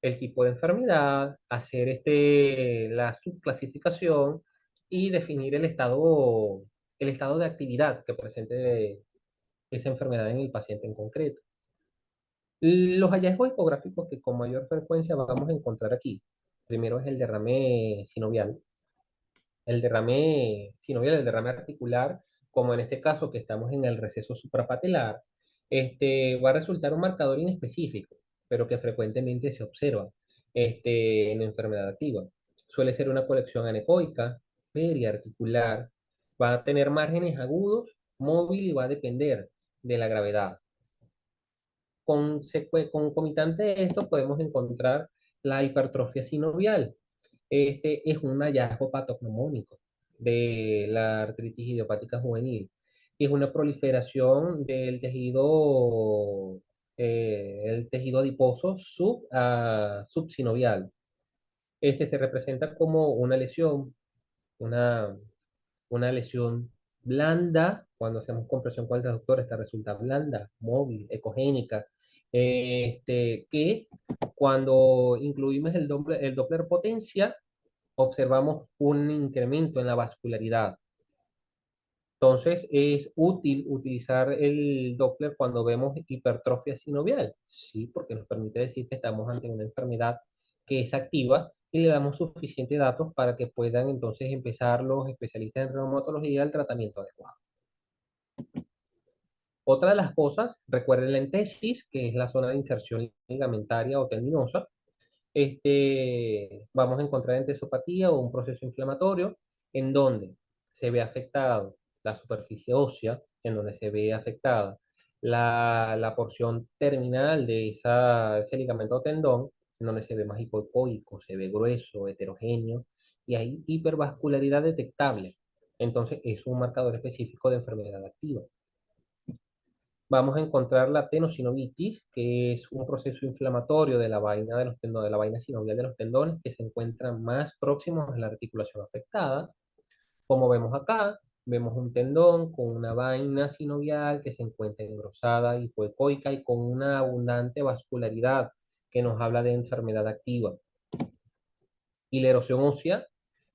el tipo de enfermedad, hacer la subclasificación y definir el estado de actividad que presente esa enfermedad en el paciente en concreto. Los hallazgos ecográficos que con mayor frecuencia vamos a encontrar aquí, primero es el derrame sinovial. El derrame articular, como en este caso que estamos en el receso suprapatelar, va a resultar un marcador inespecífico, pero que frecuentemente se observa en la enfermedad activa. Suele ser una colección anecoica, periarticular, va a tener márgenes agudos, móvil y va a depender de la gravedad. Concomitante de esto podemos encontrar la hipertrofia sinovial. Este es un hallazgo patognomónico de la artritis idiopática juvenil. Y es una proliferación del el tejido adiposo subsinovial. Se representa como una, una lesión blanda. Cuando hacemos compresión con el traductor, esta resulta blanda, móvil, ecogénica. Que cuando incluimos el Doppler potencia, observamos un incremento en la vascularidad. Entonces, es útil utilizar el Doppler cuando vemos hipertrofia sinovial. Sí, porque nos permite decir que estamos ante una enfermedad que es activa y le damos suficientes datos para que puedan entonces empezar los especialistas en reumatología el tratamiento adecuado. Otra de las cosas, recuerden la entesis, que es la zona de inserción ligamentaria o tendinosa. Vamos a encontrar entesopatía o un proceso inflamatorio en donde se ve afectado la superficie ósea, en donde se ve afectada la porción terminal de ese ligamento o tendón, en donde se ve más hipoecoico, se ve grueso, heterogéneo, y hay hipervascularidad detectable. Entonces, es un marcador específico de enfermedad activa. Vamos a encontrar la tenosinovitis, que es un proceso inflamatorio de la vaina de los tendones, de la vaina sinovial de los tendones, que se encuentran más próximos a la articulación afectada. Como vemos acá, vemos un tendón con una vaina sinovial que se encuentra engrosada, hipoecoica y con una abundante vascularidad que nos habla de enfermedad activa. Y la erosión ósea,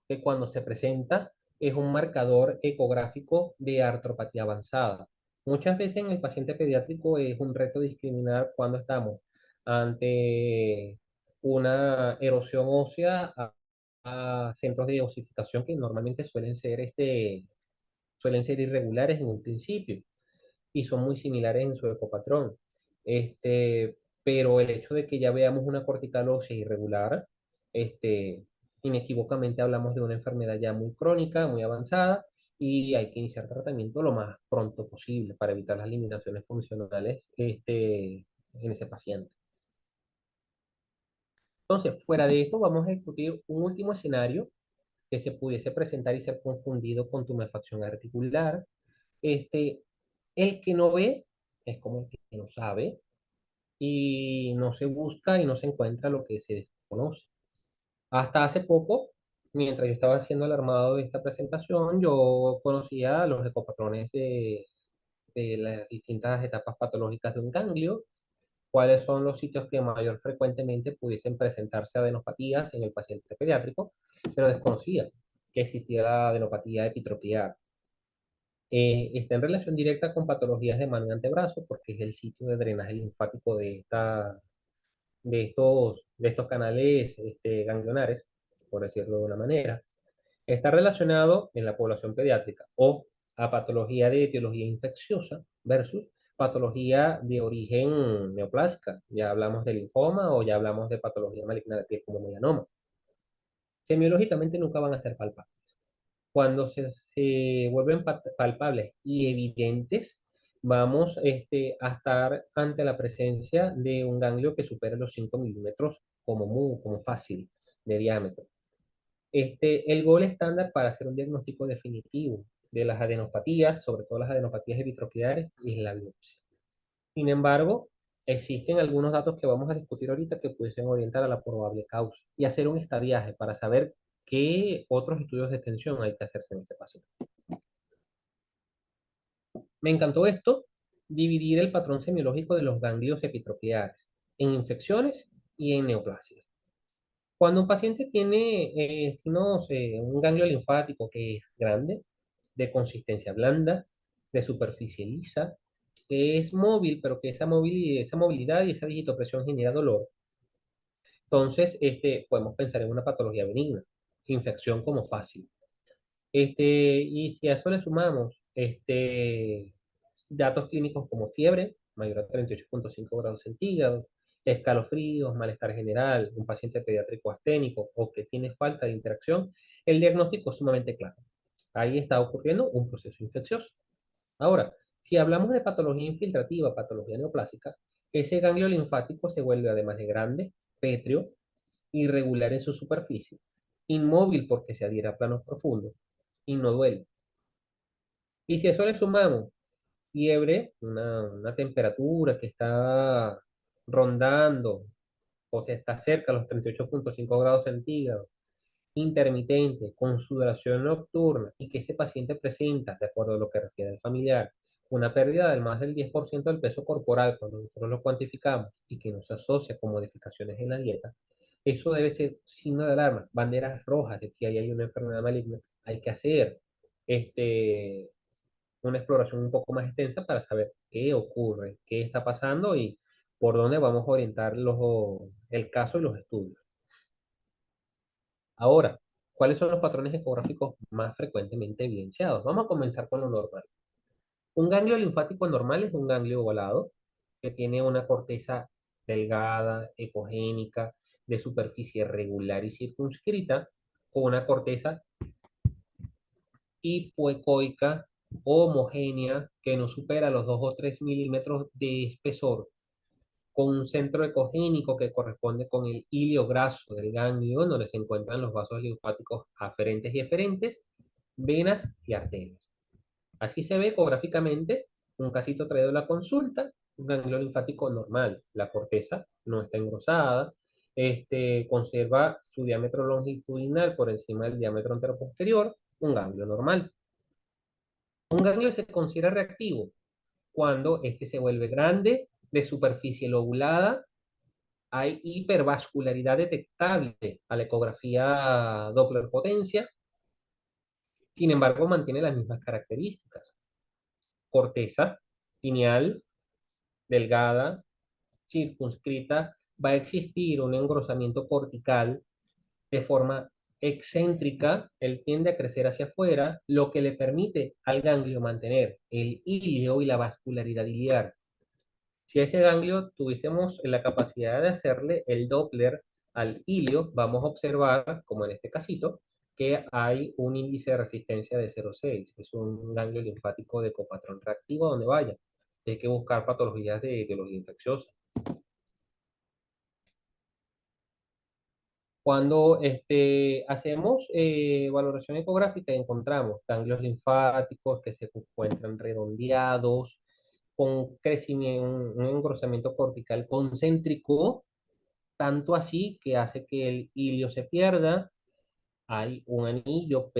que cuando se presenta es un marcador ecográfico de artropatía avanzada. Muchas veces en el paciente pediátrico es un reto discriminar cuando estamos ante una erosión ósea a centros de osificación que normalmente suelen ser irregulares en un principio y son muy similares en su ecopatrón. Pero el hecho de que ya veamos una cortical ósea irregular, este, inequívocamente hablamos de una enfermedad ya muy crónica, muy avanzada, y hay que iniciar tratamiento lo más pronto posible para evitar las limitaciones funcionales en ese paciente. Entonces, fuera de esto, vamos a discutir un último escenario que se pudiese presentar y ser confundido con tumefacción articular. Este, el que no ve es como el que no sabe y no se busca y no se encuentra lo que se desconoce. Hasta hace poco, mientras yo estaba haciendo el armado de esta presentación, yo conocía los ecopatrones de las distintas etapas patológicas de un ganglio, cuáles son los sitios que mayor frecuentemente pudiesen presentarse adenopatías en el paciente pediátrico, pero desconocía que existía la adenopatía epitropiar. Está en relación directa con patologías de mano y antebrazo, porque es el sitio de drenaje linfático de estos canales ganglionares, por decirlo de una manera. Está relacionado en la población pediátrica o a patología de etiología infecciosa versus patología de origen neoplásica. Ya hablamos de linfoma o ya hablamos de patología maligna de piel como melanoma. Semiológicamente nunca van a ser palpables. Cuando se vuelven palpables y evidentes, vamos a estar ante la presencia de un ganglio que supere los 5 milímetros como fácil de diámetro. El gol estándar para hacer un diagnóstico definitivo de las adenopatías, sobre todo las adenopatías epitropiares, es la biopsia. Sin embargo, existen algunos datos que vamos a discutir ahorita que pueden orientar a la probable causa y hacer un estadiaje para saber qué otros estudios de extensión hay que hacerse en este paciente. Me encantó esto, dividir el patrón semiológico de los ganglios epitropiares en infecciones y en neoplasias. Cuando un paciente tiene un ganglio linfático que es grande, de consistencia blanda, de superficie lisa, que es móvil, pero que esa movilidad y esa digitopresión genera dolor, entonces podemos pensar en una patología benigna, infección como fácil. Y si a eso le sumamos datos clínicos como fiebre, mayor a 38,5 grados centígrados, escalofríos, malestar general, un paciente pediátrico asténico o que tiene falta de interacción, el diagnóstico es sumamente claro. Ahí está ocurriendo un proceso infeccioso. Ahora, si hablamos de patología infiltrativa, patología neoplásica, ese ganglio linfático se vuelve además de grande, pétreo, irregular en su superficie, inmóvil porque se adhiere a planos profundos y no duele. Y si a eso le sumamos fiebre, una temperatura que está rondando o sea, está cerca a los 38,5 grados centígrados, intermitente, con sudoración nocturna, y que ese paciente presenta, de acuerdo a lo que refiere el familiar, una pérdida del más del 10% del peso corporal cuando nosotros lo cuantificamos y que no se asocia con modificaciones en la dieta, eso debe ser signo de alarma, banderas rojas de que ahí hay una enfermedad maligna. Hay que hacer este, una exploración un poco más extensa para saber qué ocurre, qué está pasando y por dónde vamos a orientar el caso y los estudios. Ahora, ¿cuáles son los patrones ecográficos más frecuentemente evidenciados? Vamos a comenzar con lo normal. Un ganglio linfático normal es un ganglio ovalado que tiene una corteza delgada, epogénica, de superficie regular y circunscrita, con una corteza hipoecoica homogénea que no supera los 2 o 3 milímetros de espesor, con un centro ecogénico que corresponde con el hilio graso del ganglio, donde se encuentran los vasos linfáticos aferentes y eferentes, venas y arterias. Así se ve ecográficamente un casito traído a la consulta, un ganglio linfático normal. La corteza no está engrosada, conserva su diámetro longitudinal por encima del diámetro anteroposterior, un ganglio normal. Un ganglio se considera reactivo cuando este se vuelve grande, de superficie lobulada, hay hipervascularidad detectable a la ecografía Doppler potencia, sin embargo mantiene las mismas características. Corteza lineal, delgada, circunscrita, va a existir un engrosamiento cortical de forma excéntrica, él tiende a crecer hacia afuera, lo que le permite al ganglio mantener el hilio y la vascularidad iliar. Si a ese ganglio tuviésemos la capacidad de hacerle el Doppler al hilio, vamos a observar, como en este casito, que hay un índice de resistencia de 0,6. Es un ganglio linfático de copatrón reactivo donde vaya. Hay que buscar patologías de etiología infecciosa. Cuando hacemos valoración ecográfica, encontramos ganglios linfáticos que se encuentran redondeados, con crecimiento, un engrosamiento cortical concéntrico, tanto así que hace que el hilio se pierda. Hay un anillo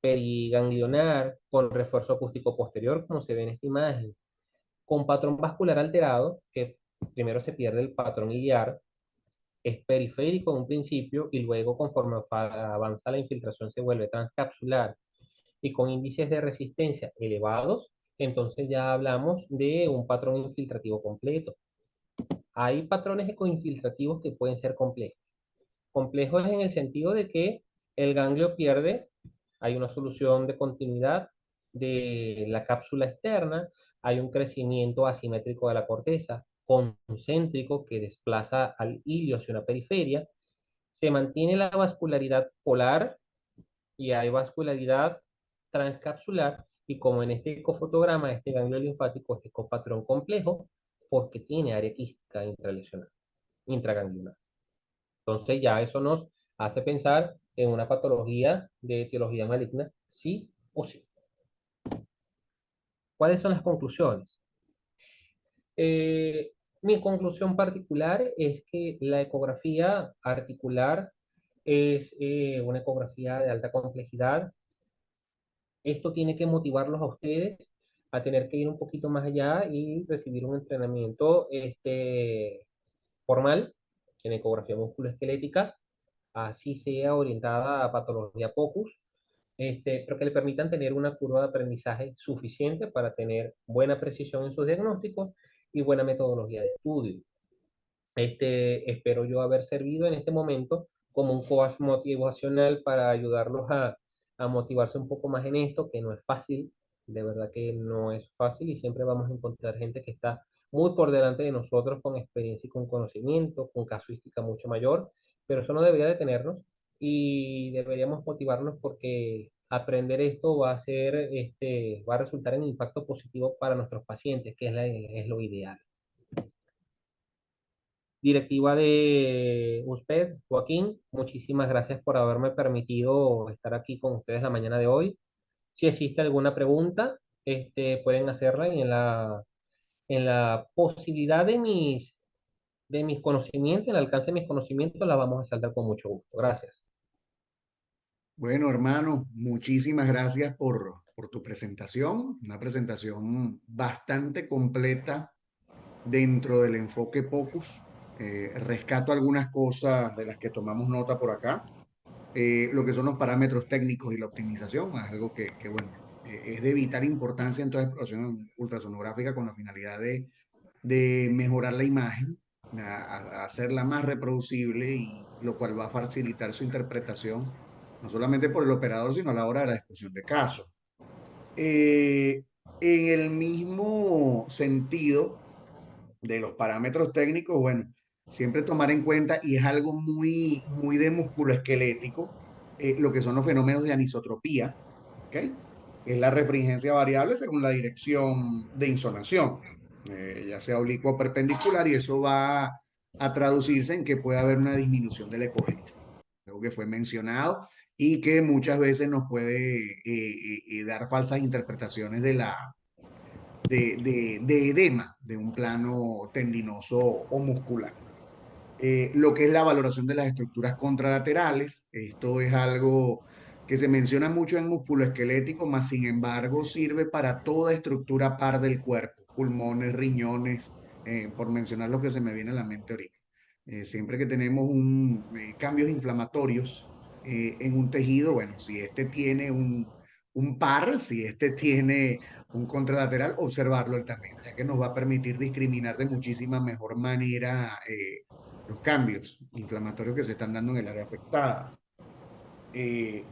periganglionar con refuerzo acústico posterior, como se ve en esta imagen, con patrón vascular alterado, que primero se pierde el patrón iliar, es periférico en un principio y luego conforme avanza la infiltración se vuelve transcapsular y con índices de resistencia elevados, entonces ya hablamos de un patrón infiltrativo completo. Hay patrones ecoinfiltrativos que pueden ser complejos. Complejos en el sentido de que el ganglio pierde, hay una solución de continuidad de la cápsula externa, hay un crecimiento asimétrico de la corteza, concéntrico que desplaza al hilio hacia una periferia, se mantiene la vascularidad polar y hay vascularidad transcapsular y como en este ecofotograma, este ganglio linfático es ecopatrón complejo porque tiene área quística intralesional, intraganglionar. Entonces ya eso nos hace pensar en una patología de etiología maligna, sí o sí. ¿Cuáles son las conclusiones? Eh, Mi conclusión particular es que la ecografía articular es una ecografía de alta complejidad. Esto tiene que motivarlos a ustedes a tener que ir un poquito más allá y recibir un entrenamiento formal en ecografía musculoesquelética, así sea orientada a patología POCUS, pero que le permitan tener una curva de aprendizaje suficiente para tener buena precisión en sus diagnósticos y buena metodología de estudio. Espero yo haber servido en este momento como un coach motivacional para ayudarlos a motivarse un poco más en esto, que no es fácil, de verdad que no es fácil y siempre vamos a encontrar gente que está muy por delante de nosotros con experiencia y con conocimiento, con casuística mucho mayor, pero eso no debería detenernos y deberíamos motivarnos porque aprender esto va a ser, va a resultar en impacto positivo para nuestros pacientes, que es lo ideal. Directiva de USPED, Joaquín, muchísimas gracias por haberme permitido estar aquí con ustedes la mañana de hoy. Si existe alguna pregunta, pueden hacerla y en la posibilidad de mis de mis conocimientos, el alcance de mis conocimientos, la vamos a saltar con mucho gusto. Gracias. Bueno, hermano, muchísimas gracias por tu presentación, una presentación bastante completa dentro del enfoque POCUS. Rescato algunas cosas de las que tomamos nota por acá. Lo que son los parámetros técnicos y la optimización, es algo bueno, es de vital importancia en toda exploración ultrasonográfica con la finalidad de mejorar la imagen, a hacerla más reproducible y lo cual va a facilitar su interpretación, no solamente por el operador, sino a la hora de la discusión de casos. Eh, en el mismo sentido de los parámetros técnicos, bueno, siempre tomar en cuenta, y es algo muy de músculo esquelético, lo que son los fenómenos de anisotropía, ¿ok? Que es la refringencia variable según la dirección de insolación, ya sea oblicua o perpendicular, y eso va a traducirse en que puede haber una disminución de la ecogenicidad, algo que fue mencionado y que muchas veces nos puede dar falsas interpretaciones de edema de un plano tendinoso o muscular. Lo que es la valoración de las estructuras contralaterales. Esto es algo que se menciona mucho en músculo esquelético, mas sin embargo sirve para toda estructura par del cuerpo, pulmones, riñones, por mencionar lo que se me viene a la mente ahorita. Siempre que tenemos cambios inflamatorios en un tejido, bueno, si este tiene un par, si este tiene un contralateral, observarlo él también, ya que nos va a permitir discriminar de muchísima mejor manera los cambios inflamatorios que se están dando en el área afectada. Eh,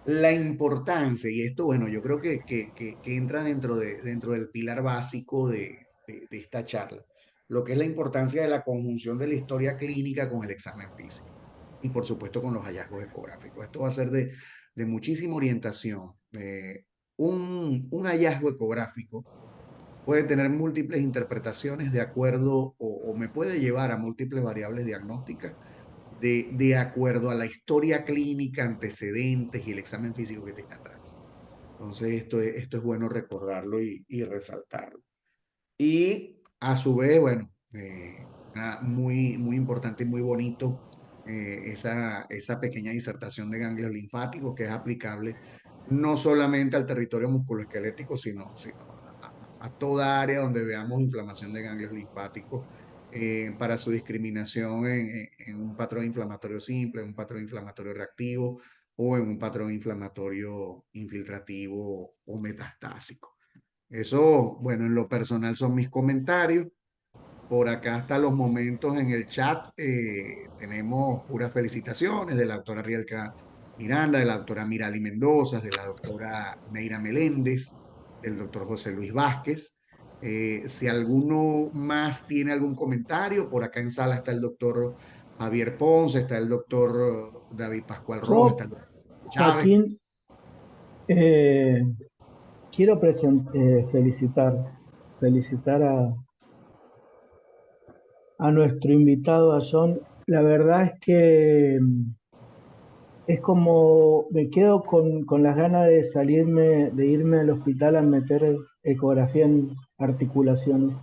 la importancia, y esto, bueno, yo creo que entra dentro del pilar básico de esta charla, lo que es la importancia de la conjunción de la historia clínica con el examen físico y, por supuesto, con los hallazgos ecográficos. Esto va a ser de muchísima orientación. Un hallazgo ecográfico puede tener múltiples interpretaciones de acuerdo o me puede llevar a múltiples variables diagnósticas de acuerdo a la historia clínica, antecedentes y el examen físico que tenga atrás. Entonces, esto es bueno recordarlo y resaltarlo. Y a su vez, bueno, muy importante y muy bonito esa pequeña disertación de ganglios linfáticos que es aplicable no solamente al territorio musculoesquelético, sino a toda área donde veamos inflamación de ganglios linfáticos para su discriminación en un patrón inflamatorio simple, en un patrón inflamatorio reactivo o en un patrón inflamatorio infiltrativo o metastásico. Eso, bueno, en lo personal son mis comentarios. Por acá hasta los momentos en el chat tenemos puras felicitaciones de la doctora Rielka Miranda, de la doctora Mirali Mendoza, de la doctora Neira Meléndez, del doctor José Luis Vázquez. Si alguno más tiene algún comentario, por acá en sala está el doctor Javier Ponce, está el doctor David Pascual Rojas, está Yo, el doctor Chávez. Joaquín, eh, quiero felicitar a nuestro invitado, a John. La verdad es que es como me quedo con las ganas de salirme, de irme al hospital a meter ecografía en articulaciones.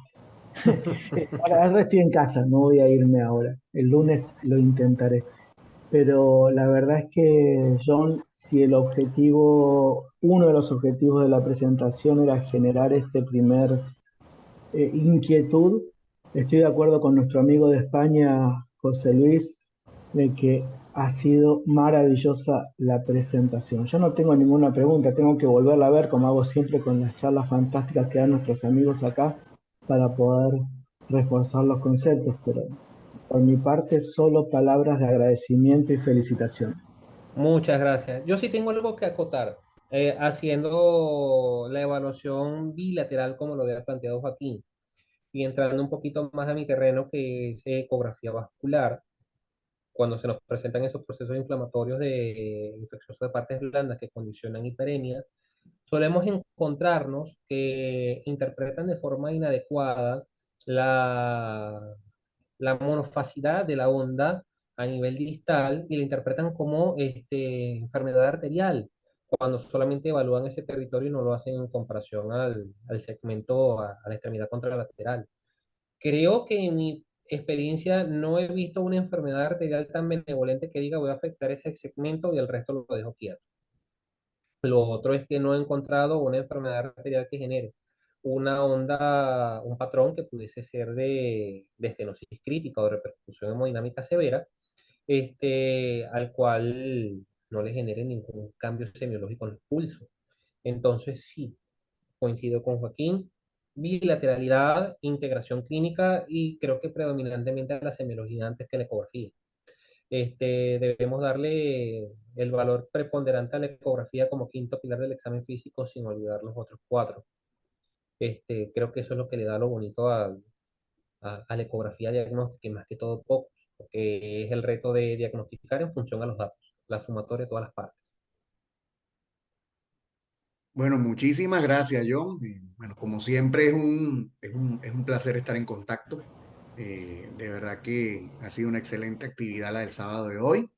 Ahora estoy en casa, no voy a irme ahora. El lunes lo intentaré. Pero la verdad es que, John, si uno de los objetivos de la presentación era generar este primer inquietud, estoy de acuerdo con nuestro amigo de España, José Luis, de que ha sido maravillosa la presentación. Yo no tengo ninguna pregunta, tengo que volverla a ver como hago siempre con las charlas fantásticas que dan nuestros amigos acá para poder reforzar los conceptos, pero por mi parte solo palabras de agradecimiento y felicitación. Muchas gracias. Yo sí tengo algo que acotar. Haciendo la evaluación bilateral, como lo había planteado Joaquín, y entrando un poquito más a mi terreno, que es ecografía vascular, cuando se nos presentan esos procesos inflamatorios de infecciosos de partes blandas que condicionan hiperemia, solemos encontrarnos que interpretan de forma inadecuada la, la monofacidad de la onda a nivel distal y la interpretan como enfermedad arterial, cuando solamente evalúan ese territorio y no lo hacen en comparación al segmento, a la extremidad contralateral. Creo que mi experiencia no he visto una enfermedad arterial tan benevolente que diga voy a afectar ese segmento y el resto lo dejo quieto. Lo otro es que no he encontrado una enfermedad arterial que genere una onda, un patrón que pudiese ser de estenosis crítica o de repercusión hemodinámica severa, al cual no le genere ningún cambio semiológico en el pulso. Entonces, sí, coincido con Joaquín, bilateralidad, integración clínica y creo que predominantemente a la semiología antes que la ecografía. Debemos darle el valor preponderante a la ecografía como quinto pilar del examen físico sin olvidar los otros cuatro. Creo que eso es lo que le da lo bonito a la ecografía diagnóstica y más que todo poco, porque es el reto de diagnosticar en función a los datos, la sumatoria de todas las partes. Bueno, muchísimas gracias, John. Bueno, como siempre es un placer estar en contacto. De verdad que ha sido una excelente actividad la del sábado de hoy.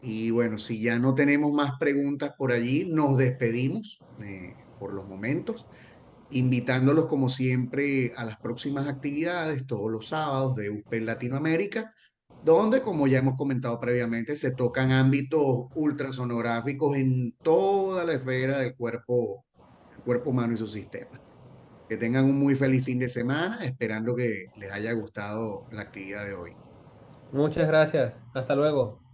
Y bueno, si ya no tenemos más preguntas por allí, nos despedimos por los momentos, invitándolos como siempre a las próximas actividades todos los sábados de USP en Latinoamérica, donde, como ya hemos comentado previamente, se tocan ámbitos ultrasonográficos en toda la esfera del cuerpo humano y su sistema. Que tengan un muy feliz fin de semana, esperando que les haya gustado la actividad de hoy. Muchas gracias. Hasta luego.